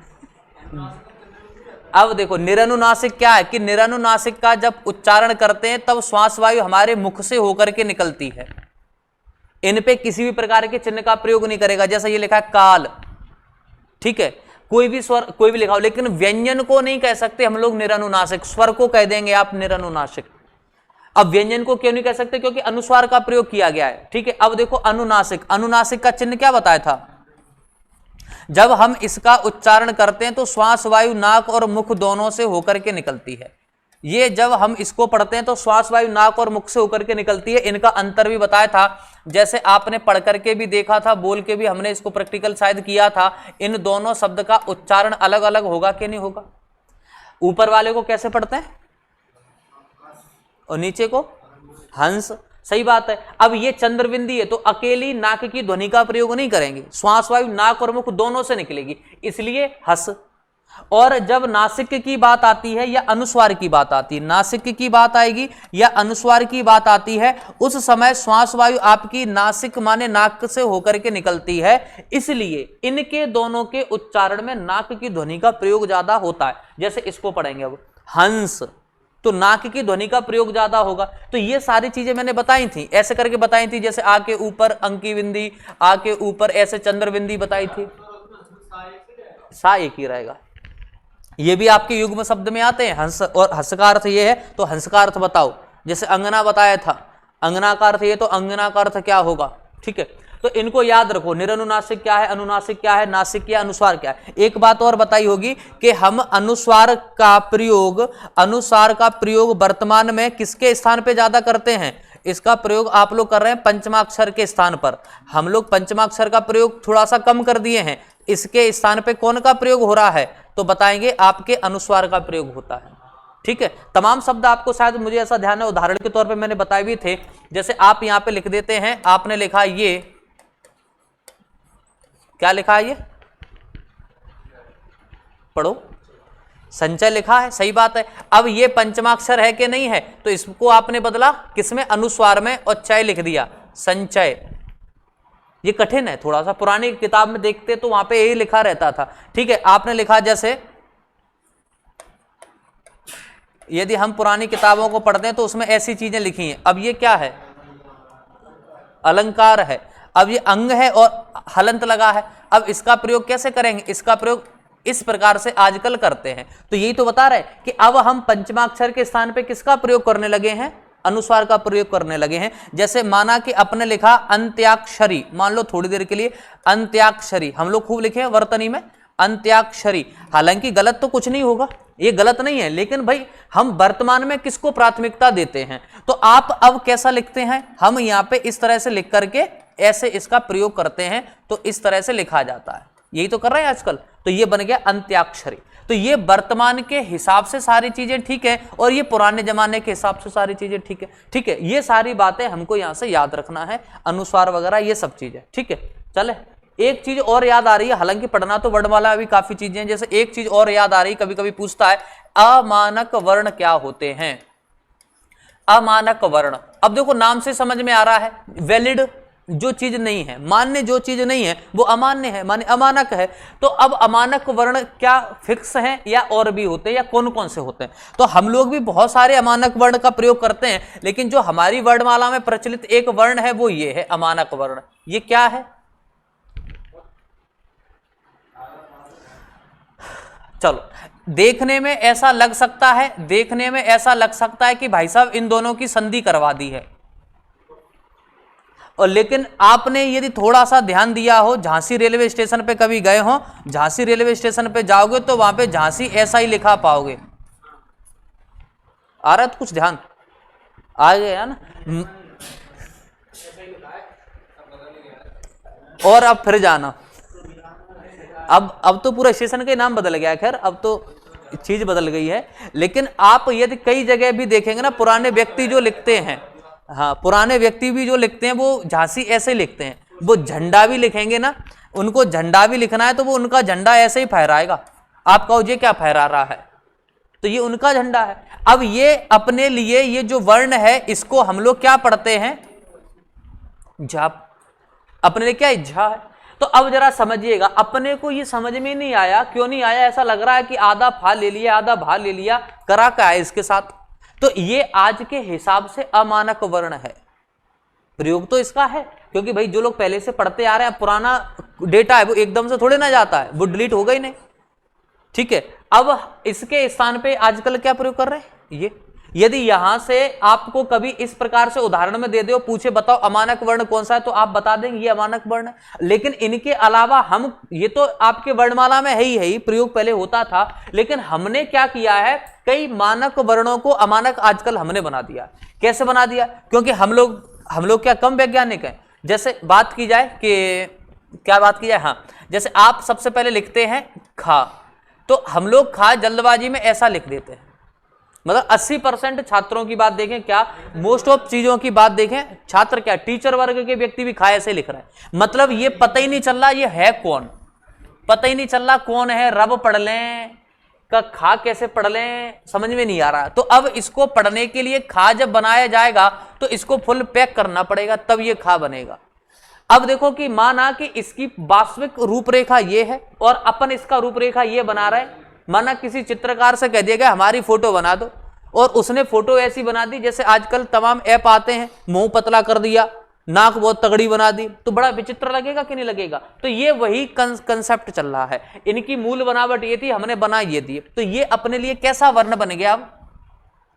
अब देखो निरनुनासिक क्या है, कि निरनुनासिक का जब उच्चारण करते हैं तब श्वास वायु हमारे मुख से होकर के निकलती है, इन पे किसी भी प्रकार के चिन्ह का प्रयोग नहीं करेगा। जैसा ये लिखा है काल, ठीक है, कोई भी स्वर कोई भी लिखा हो, लेकिन व्यंजन को नहीं कह सकते हम लोग निरनुनासिक, स्वर को कह देंगे आप निरनुनासिक। अब व्यंजन को क्यों नहीं कह सकते, क्योंकि अनुस्वार का प्रयोग किया गया है, ठीक है। अब देखो अनुनासिक, अनुनासिक का चिन्ह क्या बताया था, जब हम इसका उच्चारण करते हैं तो श्वास वायु नाक और मुख दोनों से होकर के निकलती है। ये जब हम इसको पढ़ते हैं तो श्वास वायु नाक और मुख से होकर के निकलती है। इनका अंतर भी बताया था, जैसे आपने पढ़ करके भी देखा था, बोल के भी हमने इसको प्रैक्टिकल शायद किया था। इन दोनों शब्द का उच्चारण अलग अलग होगा कि नहीं होगा? ऊपर वाले को कैसे पढ़ते हैं और नीचे को हंस, सही बात है। अब ये चंद्रबिंदी है तो अकेली नाक की ध्वनि का प्रयोग नहीं करेंगे, श्वास वायु नाक और मुख दोनों से निकलेगी, इसलिए हस। और जब नासिक की बात आती है या अनुस्वार की बात आती है, नासिक की बात आएगी या अनुस्वार की बात आती है, उस समय श्वास वायु आपकी नासिक माने नाक से होकर के निकलती है, इसलिए इनके दोनों के उच्चारण में नाक की ध्वनि का प्रयोग ज्यादा होता है। जैसे इसको पढ़ेंगे अब हंस, तो नाक की ध्वनि का प्रयोग ज्यादा होगा। तो ये सारी चीजें मैंने बताई थी, ऐसे करके बताई थी, जैसे आ के ऊपर अंकी बिंदी, आ के ऊपर ऐसे चंद्रबिंदी बताई थी। सा एक ही रहेगा। ये भी आपके युग्म शब्द में आते हैं, हंस, और हंस का अर्थ ये है तो हंस का अर्थ बताओ। जैसे अंगना बताया था, अंगना का अर्थ ये, तो अंगना का अर्थ क्या होगा? ठीक है, तो इनको याद रखो, निरनुनासिक क्या है, अनुनासिक क्या है, नासिक क्या, अनुस्वार क्या है। एक बात और बताई होगी कि हम अनुस्वार का प्रयोग वर्तमान में किसके स्थान पे ज्यादा करते हैं? इसका प्रयोग आप लोग कर रहे हैं पंचमाक्षर के स्थान पर। हम लोग पंचमाक्षर का प्रयोग थोड़ा सा कम कर दिए हैं, इसके स्थान पे कौन का प्रयोग हो रहा है? तो बताएंगे आपके अनुस्वार का प्रयोग होता है। ठीक है, तमाम शब्द आपको शायद, मुझे ऐसा ध्यान है, उदाहरण के तौर पे मैंने बताए भी थे। जैसे आप यहां पे लिख देते हैं, आपने लिखा ये, क्या लिखा है? ये पढ़ो, संचय लिखा है, सही बात है। अब ये पंचमाक्षर है कि नहीं है, तो इसको आपने बदला किसमें? अनुस्वार में, और चय लिख दिया, संचय। ये कठिन है थोड़ा सा, पुरानी किताब में देखते तो वहां पे यही लिखा रहता था। ठीक है, आपने लिखा, जैसे यदि हम पुरानी किताबों को पढ़ते हैं तो उसमें ऐसी चीजें लिखी हैं। अब ये क्या है? अलंकार है। अब ये अंग है और हलंत लगा है। अब इसका प्रयोग कैसे करेंगे? इसका प्रयोग इस प्रकार से आजकल करते हैं। तो यही तो बता रहे कि अब हम पंचमाक्षर के स्थान पे किसका प्रयोग करने लगे हैं? अनुस्वार का प्रयोग करने लगे हैं। जैसे माना कि अपने लिखा अंत्याक्षरी, मान लो थोड़ी देर के लिए अंत्याक्षरी, हम लोग खूब लिखे हैं वर्तनी में अंत्याक्षरी। हालांकि गलत तो कुछ नहीं होगा, ये गलत नहीं है, लेकिन भाई हम वर्तमान में किसको प्राथमिकता देते हैं? तो आप अब कैसा लिखते हैं? हम यहाँ पे इस तरह से लिख करके ऐसे इसका प्रयोग करते हैं, तो इस तरह से लिखा जाता है। यही तो कर रहे हैं आजकल। तो ये बन गया अंत्याक्षरी। तो ये वर्तमान के हिसाब से सारी चीजें ठीक है, और ये पुराने जमाने के हिसाब से सारी चीजें ठीक है। ठीक है, ये सारी बातें हमको यहां से याद रखना है, अनुस्वार वगैरह ये सब चीजें। ठीक है, चले एक चीज और याद आ रही है, हालांकि पढ़ना तो वर्णमाला अभी काफी चीजें हैं। जैसे एक चीज और याद आ रही, कभी कभी पूछता है अमानक वर्ण क्या होते हैं? अमानक वर्ण, अब देखो नाम से समझ में आ रहा है, वैलिड जो चीज नहीं है, मान्य जो चीज नहीं है वो अमान्य है, माने अमानक है। तो अब अमानक वर्ण क्या फिक्स हैं या और भी होते हैं, या कौन कौन से होते हैं? तो हम लोग भी बहुत सारे अमानक वर्ण का प्रयोग करते हैं, लेकिन जो हमारी वर्णमाला में प्रचलित एक वर्ण है वो ये है अमानक वर्ण। ये क्या है? चलो, देखने में ऐसा लग सकता है, देखने में ऐसा लग सकता है कि भाई साहब इन दोनों की संधि करवा दी है, और लेकिन आपने यदि थोड़ा सा ध्यान दिया हो, झांसी रेलवे स्टेशन पे कभी गए हो, झांसी रेलवे स्टेशन पे जाओगे तो वहां पे झांसी ऐसा ही लिखा पाओगे। आ रहा है तो कुछ ध्यान आ गया ना? और अब फिर जाना, अब तो पूरा स्टेशन का नाम बदल गया। खैर अब तो चीज बदल गई है, लेकिन आप यदि कई जगह भी देखेंगे ना, पुराने व्यक्ति जो लिखते हैं, हाँ पुराने व्यक्ति भी जो लिखते हैं वो झांसी ऐसे लिखते हैं। वो झंडा भी लिखेंगे ना, उनको झंडा भी लिखना है तो वो उनका झंडा ऐसे ही फहराएगा। आप कहो ये क्या फहरा रहा है, तो ये उनका झंडा है। अब ये अपने लिए ये जो वर्ण है इसको हम लोग क्या पढ़ते हैं? झा। अपने लिए क्या झा है। तो अब जरा समझिएगा, अपने को ये समझ में नहीं आया, क्यों नहीं आया? ऐसा लग रहा है कि आधा फा ले लिया आधा भा ले लिया, करा क्या है इसके साथ? तो ये आज के हिसाब से अमानक वर्ण है। प्रयोग तो इसका है, क्योंकि भाई जो लोग पहले से पढ़ते आ रहे हैं, पुराना डेटा है वो एकदम से थोड़े ना जाता है, वो डिलीट होगा ही नहीं। ठीक है, अब इसके स्थान पे आजकल क्या प्रयोग कर रहे हैं? यदि यहां से आपको कभी इस प्रकार से उदाहरण में दे दो, पूछे बताओ अमानक वर्ण कौन सा है, तो आप बता देंगे ये अमानक वर्ण है। लेकिन इनके अलावा हम, ये तो आपके वर्णमाला में है ही, प्रयोग पहले होता था, लेकिन हमने क्या किया है, कई मानक वर्णों को अमानक आजकल हमने बना दिया। कैसे बना दिया? क्योंकि हम लोग क्या कम वैज्ञानिक हैं। जैसे बात की जाए कि क्या बात की जाए, हाँ, जैसे आप सबसे पहले लिखते हैं खा, तो हम लोग खा जल्दबाजी में ऐसा लिख देते हैं। मतलब 80% छात्रों की बात देखें, क्या मोस्ट ऑफ चीजों की बात देखें, छात्र क्या टीचर वर्ग के व्यक्ति भी खा ऐसे लिख रहे हैं। मतलब ये पता ही नहीं चल रहा ये है कौन, पता ही नहीं चल रहा कौन है। रब पढ़ लें का खा कैसे पढ़ लें, समझ में नहीं आ रहा। तो अब इसको पढ़ने के लिए खा जब बनाया जाएगा तो इसको फुल पैक करना पड़ेगा, तब ये खा बनेगा। अब देखो कि माना कि इसकी वास्तविक रूपरेखा ये है और अपन इसका रूपरेखा ये बना रहे हैं। माना किसी चित्रकार से कह दिया गया हमारी फोटो बना दो, और उसने फोटो ऐसी बना दी जैसे आजकल तमाम ऐप आते हैं, मुंह पतला कर दिया, नाक बहुत तगड़ी बना दी, तो बड़ा विचित्र लगेगा कि नहीं लगेगा? तो ये वही कंसेप्ट चल रहा है। इनकी मूल बनावट ये थी, हमने बना ये दिए, तो ये अपने लिए कैसा वर्ण बन गया? अब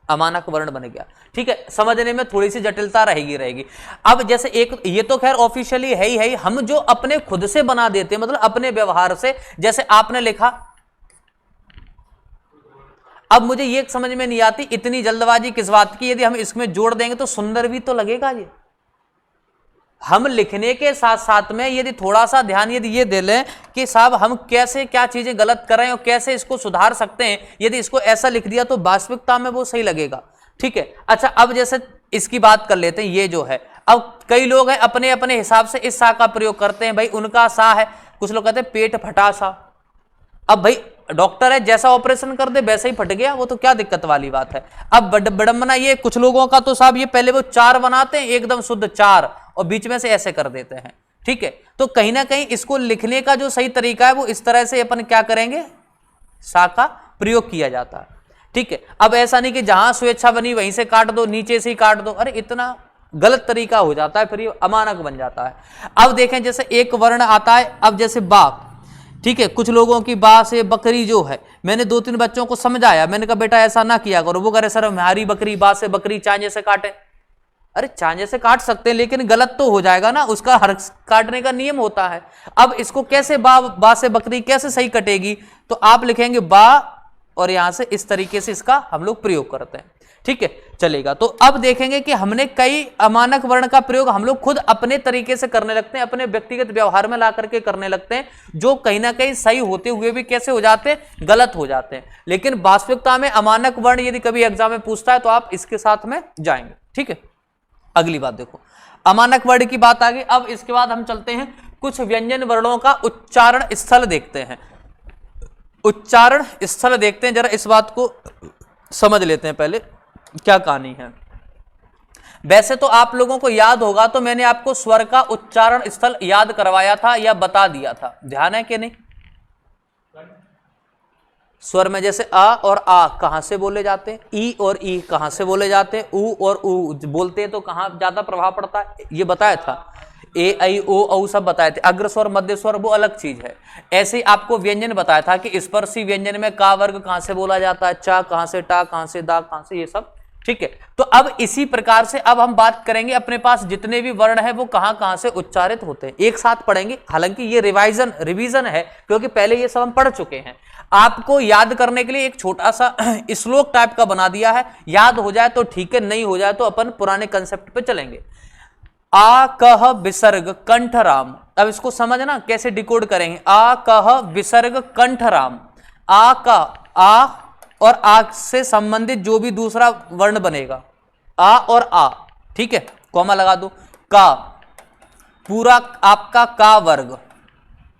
अमानक वर्ण बन गया। ठीक है, समझने में थोड़ी सी जटिलता रहेगी। अब जैसे एक ये तो खैर ऑफिशियली है ही, हम जो अपने खुद से बना देते हैं, मतलब अपने व्यवहार से, जैसे आपने लिखा। अब मुझे ये समझ में नहीं आती इतनी जल्दबाजी किस बात की, यदि हम इसमें जोड़ देंगे तो सुंदर भी तो लगेगा ये। हम लिखने के साथ साथ में यदि थोड़ा सा ध्यान यदि ये दे लें कि साहब हम कैसे क्या चीजें गलत कर रहे हैं और कैसे इसको सुधार सकते हैं, यदि इसको ऐसा लिख दिया तो वास्तविकता में वो सही लगेगा। ठीक है, अच्छा अब जैसे इसकी बात कर लेते हैं, ये जो है, अब कई लोग हैं अपने अपने हिसाब से इस सा का प्रयोग करते हैं। भाई उनका सा है, कुछ लोग कहते हैं पेट फटा सा। अब भाई डॉक्टर है, जैसा ऑपरेशन कर दे वैसे ही फट गया, वो तो क्या दिक्कत वाली बात है। अब विडंबना ये कुछ लोगों का तो साहब ये पहले वो 4 बनाते हैं एकदम शुद्ध 4 और बीच में से ऐसे कर देते हैं। ठीक है, तो कहीं ना कहीं इसको लिखने का जो सही तरीका है वो इस तरह से अपन क्या करेंगे, सा का प्रयोग किया जाता है। ठीक है, अब ऐसा नहीं कि जहां स्वेच्छा बनी वहीं से काट दो, नीचे से ही काट दो, अरे इतना गलत तरीका हो जाता है, फिर ये अमानक बन जाता है। अब देखें जैसे एक वर्ण आता है, अब जैसे बा, ठीक है, कुछ लोगों की बा से बकरी जो है, मैंने 2-3 बच्चों को समझाया, मैंने कहा बेटा ऐसा ना किया करो। वो कह रहे सर हमारी बकरी बा से बकरी चांजे से काटे। अरे चांजे से काट सकते हैं लेकिन गलत तो हो जाएगा ना, उसका हर काटने का नियम होता है। अब इसको कैसे बा से बकरी कैसे सही कटेगी, तो आप लिखेंगे बा और यहां से इस तरीके से इसका हम लोग प्रयोग करते हैं। ठीक है, चलेगा। तो अब देखेंगे कि हमने कई अमानक वर्ण का प्रयोग हम लोग खुद अपने तरीके से करने लगते हैं, अपने व्यक्तिगत व्यवहार में ला करके करने लगते हैं, जो कहीं ना कहीं सही होते हुए भी कैसे हो जाते हैं, गलत हो जाते हैं। लेकिन वास्तविकता में अमानक वर्ण यदि कभी एग्जाम में पूछता है तो आप इसके साथ में जाएंगे। ठीक है, अगली बात देखो, अमानक वर्ण की बात आ गई। अब इसके बाद हम चलते हैं कुछ व्यंजन वर्णों का उच्चारण स्थल देखते हैं। उच्चारण स्थल देखते हैं, जरा इस बात को समझ लेते हैं पहले क्या कहानी है। वैसे तो आप लोगों को याद होगा, तो मैंने आपको स्वर का उच्चारण स्थल याद करवाया था या बता दिया था, ध्यान है कि नहीं? स्वर में जैसे आ और आ कहां से बोले जाते हैं, ई और ई कहां से बोले जाते हैं, ऊ और ऊ बोलते हैं तो कहां ज्यादा प्रभाव पड़ता है, ये बताया था। ए आई ओ औ सब बताए थे। अग्र स्वर मध्य स्वर वो अलग चीज है। ऐसे ही आपको व्यंजन बताया था कि स्पर्शी व्यंजन में का वर्ग कहां से बोला जाता है, चा कहां से, टा कहां से, दा कहां से, ये सब। ठीक है, तो अब इसी प्रकार से अब हम बात करेंगे अपने पास जितने भी वर्ण है वो कहां कहां से उच्चारित होते हैं, एक साथ पढ़ेंगे। हालांकि ये रिवीजन है क्योंकि पहले ये सब हम पढ़ चुके हैं। आपको याद करने के लिए एक छोटा सा श्लोक टाइप का बना दिया है, याद हो जाए तो ठीक है, नहीं हो जाए तो अपन पुराने कंसेप्ट पे चलेंगे। आ कह विसर्ग कंठराम, अब इसको समझना कैसे डिकोड करेंगे। आ कह विसर्ग कंठराम, आ का आ और आ से संबंधित जो भी दूसरा वर्ण बनेगा, आ और आ, ठीक है, कॉमा लगा दो। का पूरा आपका का वर्ग,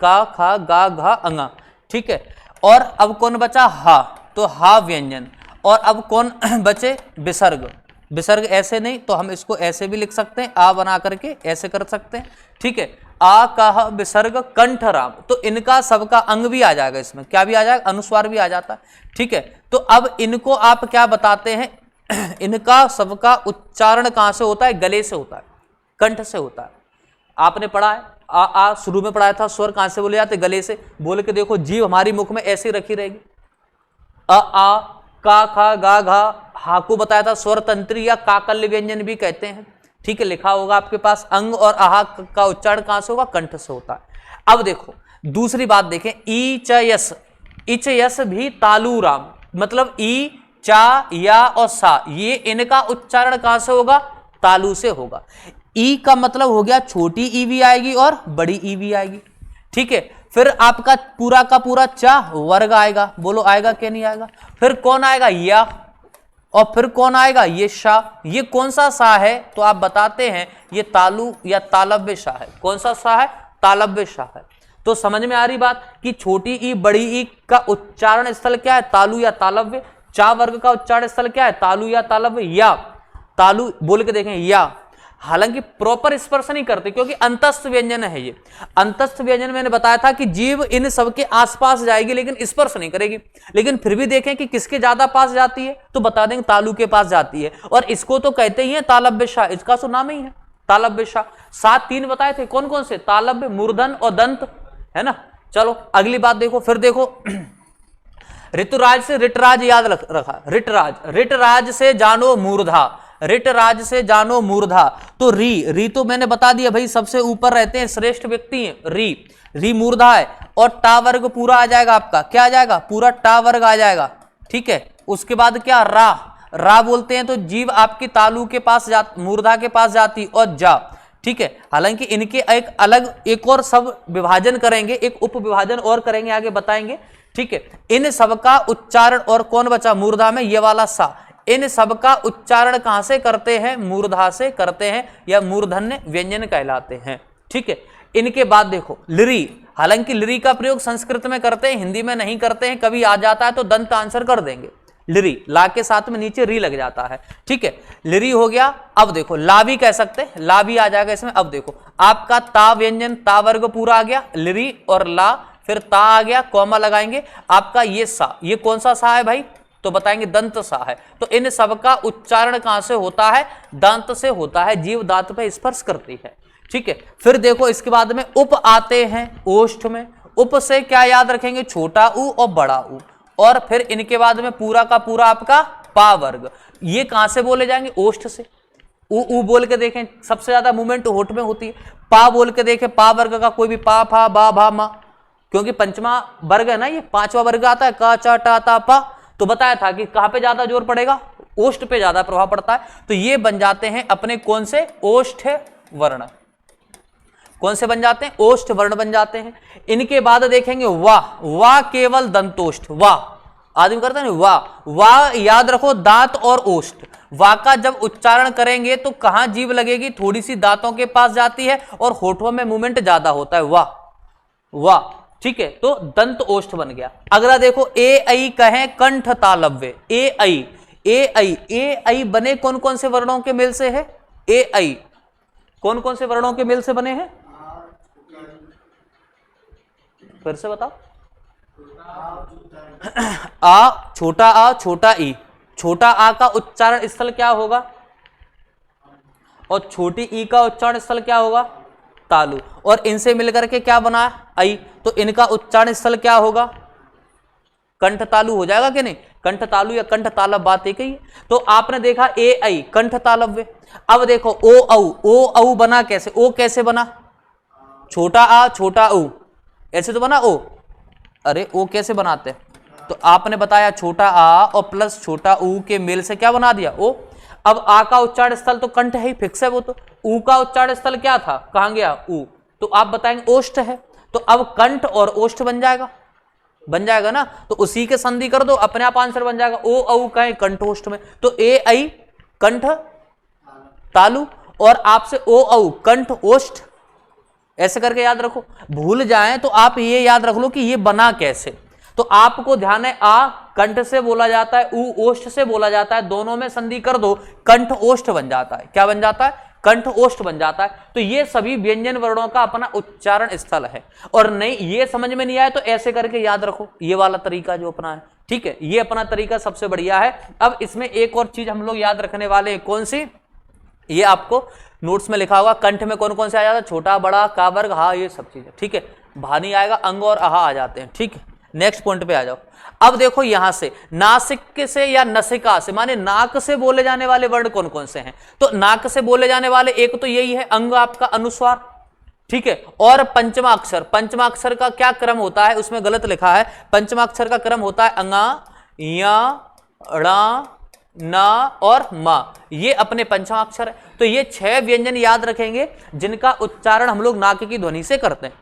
का खा गा घा अंगा, ठीक है। और अब कौन बचा, हा, तो हा व्यंजन। और अब कौन बचे, विसर्ग। विसर्ग ऐसे नहीं तो हम इसको ऐसे भी लिख सकते हैं, आ बना करके ऐसे कर सकते हैं। ठीक है, आ कह विसर्ग कंठराम, तो इनका सबका अंग भी आ जाएगा, इसमें क्या भी आ जाएगा, अनुस्वार भी आ जाता है। ठीक है, तो अब इनको आप क्या बताते हैं, इनका सबका उच्चारण कहां से होता है, गले से होता है, कंठ से होता है। आपने पढ़ा है आ शुरू में पढ़ाया था, स्वर कहां से बोले जाते, गले से। बोल के देखो, जीभ हमारी मुख में ऐसी रखी रहेगी, आ का खा गा घा हा को बताया था स्वर तंत्री या काकल्य व्यंजन भी कहते हैं, ठीक है, लिखा होगा आपके पास। अंग और आहा का उच्चारण कहां से होगा? कंठ से होता है। अब देखो दूसरी बात देखें, ई च यस, इच यस भी तालु राम, मतलब ई चा या और सा, ये इनका उच्चारण कहां से होगा? तालु से होगा। ई का मतलब हो गया छोटी ई भी आएगी और बड़ी ई भी आएगी, ठीक है। फिर आपका पूरा का पूरा चा वर्ग आएगा, बोलो आएगा क्या नहीं आएगा? फिर कौन आएगा? या, और फिर कौन आएगा? ये शाह। ये कौन सा शाह है? तो आप बताते हैं ये तालु या तालव्य शाह है। कौन सा शाह है? तालव्य शाह है। तो समझ में आ रही बात कि छोटी ई बड़ी ई का उच्चारण स्थल क्या है? तालु या तालव्य। चा वर्ग का उच्चारण स्थल क्या है? तालु या तालव्य। या, तालु बोल के देखें या, हालांकि प्रॉपर स्पर्श नहीं करते क्योंकि अंतस्थ व्यंजन है ये। अंतस्थ व्यंजन मैंने बताया था कि जीव इन सब के आसपास जाएगी लेकिन स्पर्श नहीं करेगी। लेकिन फिर भी देखें कि किसके ज्यादा पास जाती है, तो बता देंगे तालु के पास जाती है। और इसको तो कहते ही है तालव्य शाह, इसका तो नाम ही है तालव्य शाह। 7 3 बताए थे, कौन कौन से? तालव्य, मूर्धन और दंत, है ना। चलो अगली बात देखो, फिर देखो ऋतुराज से ऋटराज याद रखा। ऋटराज, ऋटराज से जानो मूर्धा, ऋटराज से जानो मूर्धा। तो री तो मैंने बता दिया भाई, सबसे ऊपर रहते हैं, श्रेष्ठ व्यक्ति हैं। री मूर्धा है। और टा वर्ग पूरा आ जाएगा आपका, क्या आ जाएगा? पूरा टा वर्ग आ जाएगा, ठीक है। उसके बाद क्या? रा बोलते हैं तो जीव आपकी तालु के पास मूर्धा के पास जाती और जा, ठीक है। हालांकि इनके एक और सब विभाजन करेंगे, एक उप विभाजन और करेंगे, आगे बताएंगे, ठीक है। इन सबका उच्चारण, और कौन बचा मूर्धा में? ये वाला सा। इन सबका उच्चारण कहां से करते हैं? मूर्धा से करते हैं, या मूर्धन्य व्यंजन कहलाते हैं, ठीक है। इनके बाद देखो लिरी, हालांकि लिरी का प्रयोग संस्कृत में करते हैं, हिंदी में नहीं करते हैं। कभी आ जाता है तो दंत आंसर कर देंगे। लिरी, ला के साथ में नीचे री लग जाता है, ठीक है। लिरी हो गया। अब देखो ला भी कह सकते हैं, ला भी आ जाएगा इसमें। अब देखो आपका ता व्यंजन, ता वर्ग पूरा आ गया, लिरी और ला, फिर ता आ गया, कॉमा लगाएंगे। आपका ये सा, ये कौन सा सा है भाई? तो बताएंगे दंत सा है। तो इन सबका उच्चारण कहां से होता है? दांत से होता है, जीव दांत पे स्पर्श करती है, ठीक है। फिर देखो इसके बाद में उप आते हैं ओष्ठ में। उप से क्या याद रखेंगे? छोटा ऊ और बड़ा ऊ। और फिर इनके बाद में पूरा का पूरा आपका पा वर्ग। ये कहां से बोले जाएंगे? ओष्ठ से। ऊ बोल के देखें, सबसे ज्यादा मूवमेंट होठ में होती है। पा बोल के देखें, पा वर्ग का कोई भी पा फा बा भा मा, क्योंकि पंचमा वर्ग है ना, ये 5वां वर्ग आता है, का चा टा ता पा। तो बताया था कि कहां पे ज्यादा जोर पड़ेगा? ओष्ठ पे ज्यादा प्रभाव पड़ता है। तो ये बन जाते हैं अपने कौन से? ओष्ठ वर्ण। कौन से बन जाते हैं? ओष्ठ वर्ण बन जाते हैं। इनके बाद देखेंगे वाह केवल दंतोष्ठ। वाह आदमी करता है वाह याद रखो, दांत और ओष्ठ। वाह का जब उच्चारण करेंगे तो कहां जीभ लगेगी? थोड़ी सी दांतों के पास जाती है और होठों में मूवमेंट ज्यादा होता है। वाह, ठीक है। तो दंत ओष्ठ बन गया। अगला देखो ए ऐ कहें कंठ तालव्य। ए ऐ बने कौन कौन से वर्णों के मेल से है? ए ऐ कौन कौन से वर्णों के मेल से बने हैं? फिर से बताओ। छोटा आ छोटा ई। छोटा आ का उच्चारण स्थल क्या होगा? और छोटी ई का उच्चारण स्थल क्या होगा? तालु। और इनसे मिलकर के क्या बना? आई। तो इनका उच्चारण स्थल क्या होगा? कंठ तालु हो जाएगा कि नहीं? कंठ तालु या कंठ तालव, बात एक ही है। तो आपने देखा ए आई कंठ तालव्य। अब देखो ओ औ बना कैसे? ओ कैसे बना? छोटा आ छोटा ऊ, ऐसे तो बना ओ। अरे ओ कैसे बनाते? तो आपने बताया छोटा आ और प्लस छोटा ऊ के मेल से क्या बना दिया? ओ। अब आ का उच्चारण स्थल तो कंठ है ही, फिक्स है वो तो। ऊ का उच्चारण स्थल क्या था? कहां गया? ऊ। तो आप बताएंगे ओष्ठ है। तो अब कंठ और ओष्ठ बन जाएगा ना। तो उसी के संधि कर दो, अपने आप आंसर बन जाएगा। ओ औ कहें कंठोष्ठ में, तो ए ऐ कंठ तालु और आपसे ओ औ कंठ ओष्ठ, ऐसे करके याद रखो। भूल जाएं तो आप ये याद रख लो कि ये बना कैसे। तो आपको ध्यान है, आ कंठ से बोला जाता है, ऊ ओष्ठ से बोला जाता है, दोनों में संधि कर दो, कंठ ओष्ठ बन जाता है। क्या बन जाता है? कंठ ओष्ठ बन जाता है। तो ये सभी व्यंजन वर्णों का अपना उच्चारण स्थल है। और नहीं ये समझ में नहीं आया तो ऐसे करके याद रखो, ये वाला तरीका जो अपना है, ठीक है, ये अपना तरीका सबसे बढ़िया है। अब इसमें एक और चीज हम लोग याद रखने वाले हैं, कौन सी? ये आपको नोट्स में लिखा होगा। कंठ में कौन कौन से आ जाता है? छोटा बड़ा का वर्ग, हाँ, ये सब चीजें, ठीक है। भा नहीं आएगा, अंग और आहा आ जाते हैं, ठीक है। नेक्स्ट पॉइंट पे आ जाओ। अब देखो यहां से नासिक से या नसिका से, माने नाक से बोले जाने वाले वर्ण कौन कौन से हैं? तो नाक से बोले जाने वाले एक तो यही है अंग आपका अनुस्वार, ठीक है। और पंचमा अक्षर, पंचमा अक्षर का क्या क्रम होता है? उसमें गलत लिखा है। पंचमा अक्षर का क्रम होता है अंगा, या, ड़ा, ना और मा, ये अपने पंचमा अक्षर है। तो ये 6 व्यंजन याद रखेंगे जिनका उच्चारण हम लोग नाक की ध्वनि से करते हैं,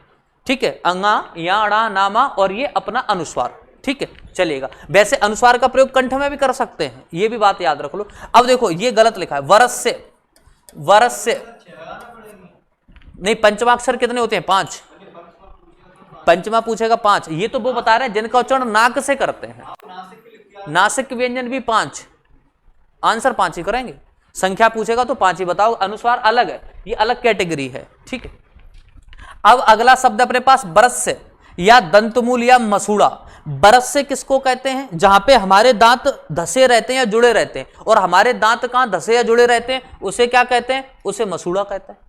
ठीक है। अंगा, या, ड़ा, ना, मा और ये अपना अनुस्वार, ठीक है, चलेगा। वैसे अनुस्वार का प्रयोग कंठ में भी कर सकते हैं, ये भी बात याद रख लो। अब देखो ये गलत लिखा है, वरस से, वरस से नहीं, पंचमाक्षर कितने होते हैं? 5। पंचमा पूछेगा 5, ये तो वो बता रहे हैं जिनका उच्चारण नाक से करते हैं। नासिक व्यंजन भी 5, आंसर 5 ही करेंगे। संख्या पूछेगा तो 5 ही बताओ। अनुस्वार अलग है, ये अलग कैटेगरी है, ठीक है। अब अगला शब्द अपने पास बरस से या दंतमूल या मसूड़ा। बरस से किसको कहते हैं? जहां पे हमारे दांत धसे रहते हैं या जुड़े रहते हैं, और हमारे दांत कहां धसे या जुड़े रहते हैं, उसे क्या कहते हैं? उसे मसूड़ा कहते हैं।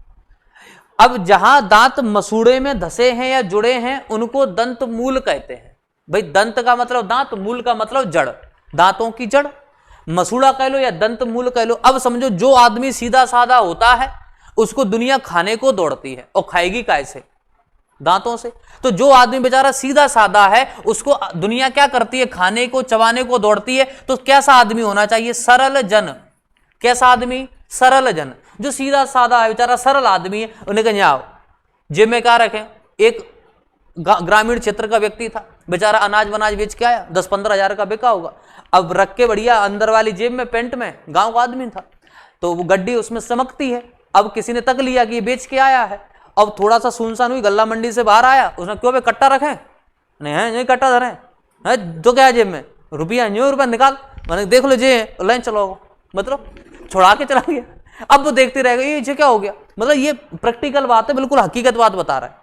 अब जहां दांत मसूड़े में धसे हैं या जुड़े हैं उनको दंत मूल कहते हैं। भाई दंत का मतलब दांत, मूल का मतलब जड़, दांतों की जड़। मसूड़ा कह लो या दंत मूल कह लो। अब समझो जो आदमी सीधा साधा होता है उसको दुनिया खाने को दौड़ती है, और खाएगी कैसे? दांतों से। तो जो आदमी बेचारा सीधा साधा है उसको दुनिया क्या करती है? खाने को, चबाने को दौड़ती है। तो कैसा आदमी होना चाहिए? सरल जन। कैसा आदमी? सरल जन। जो सीधा साधा है, बेचारा सरल आदमी है, उन्हें कहीं आओ जेब में क्या रखें? एक ग्रामीण क्षेत्र का व्यक्ति था, बेचारा अनाज वनाज बेच के आया, 10-15 हजार का बिका होगा। अब रख के बढ़िया अंदर वाली जेब में, पेंट में, गांव का आदमी था, तो वो गड्डी उसमें चमकती है। अब किसी ने तक लिया कि ये बेच के आया है। अब थोड़ा सा सुनसान हुई, गल्ला मंडी से बाहर आया, उसने क्यों बे कट्टा रखे? नहीं है, नहीं कट्टा धरे है, तो क्या है जेब में? रुपया, न्यू रुपया निकाल, मैंने देख लो जे लाइन चलाओ, मतलब छुड़ा के चला गया। अब वो देखते रह गए ये क्या हो गया? मतलब ये प्रैक्टिकल बात है, बिल्कुल हकीकत बात बता रहा है।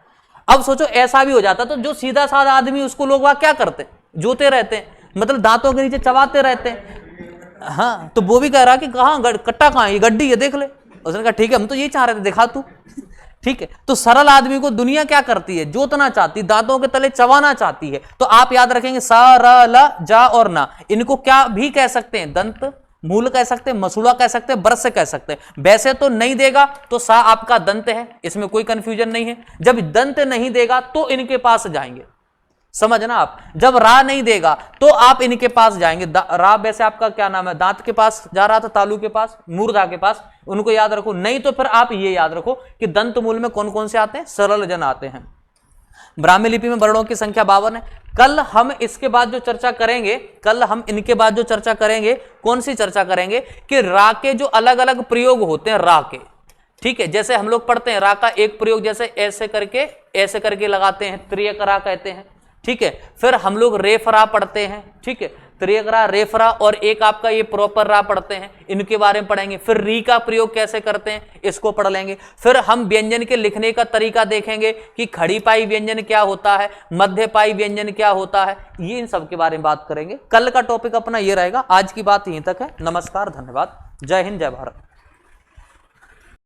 अब सोचो ऐसा भी हो जाता तो जो सीधा साधा आदमी उसको लोग वहां क्या करते? जोते रहते हैं, मतलब दांतों के नीचे चबाते रहते हैं। हाँ, तो वो भी कह रहा कि कहाँ कट्टा, कहाँ ये गड्डी है, देख ले। उसने कहा ठीक है, हम तो ये चाह रहे थे, दिखा तू। ठीक है, तो सरल आदमी को दुनिया क्या करती है? जोतना चाहती, दांतों के तले चबाना चाहती है। तो आप याद रखेंगे सरल, जा और ना, इनको क्या भी कह सकते हैं? दंत मूल कह सकते हैं, मसूड़ा कह सकते हैं, बरस से कह सकते हैं। वैसे तो नहीं देगा तो सा आपका दंत है, इसमें कोई कंफ्यूजन नहीं है। जब दंत नहीं देगा तो इनके पास जाएंगे, समझना आप। जब रा नहीं देगा तो आप इनके पास जाएंगे। रा वैसे आपका क्या नाम है? दांत के पास जा रहा था, तालू के पास, मूर्धा के पास, उनको याद रखो। नहीं तो फिर आप ये याद रखो कि दंत मूल में कौन कौन से आते हैं? सरल जन आते हैं। ब्राह्मी लिपि में वर्णों की संख्या 52 है। कल हम इसके बाद जो चर्चा करेंगे, कल हम इनके बाद जो चर्चा करेंगे, कौन सी चर्चा करेंगे? कि रा के जो अलग अलग प्रयोग होते हैं रा के, ठीक है। जैसे हम लोग पढ़ते हैं रा का एक प्रयोग जैसे ऐसे करके लगाते हैं, त्रियक रा कहते हैं, ठीक है। फिर हम लोग रेफरा पढ़ते हैं, ठीक है, त्रियक रा, रेफरा, और एक आपका ये प्रॉपर रा पढ़ते हैं, इनके बारे में पढ़ेंगे। फिर री का प्रयोग कैसे करते हैं इसको पढ़ लेंगे। फिर हम व्यंजन के लिखने का तरीका देखेंगे कि खड़ी पाई व्यंजन क्या होता है, मध्य पाई व्यंजन क्या होता है, ये इन सब के बारे में बात करेंगे। कल का टॉपिक अपना ये रहेगा। आज की बात यहीं तक है। नमस्कार, धन्यवाद, जय हिंद, जय भारत।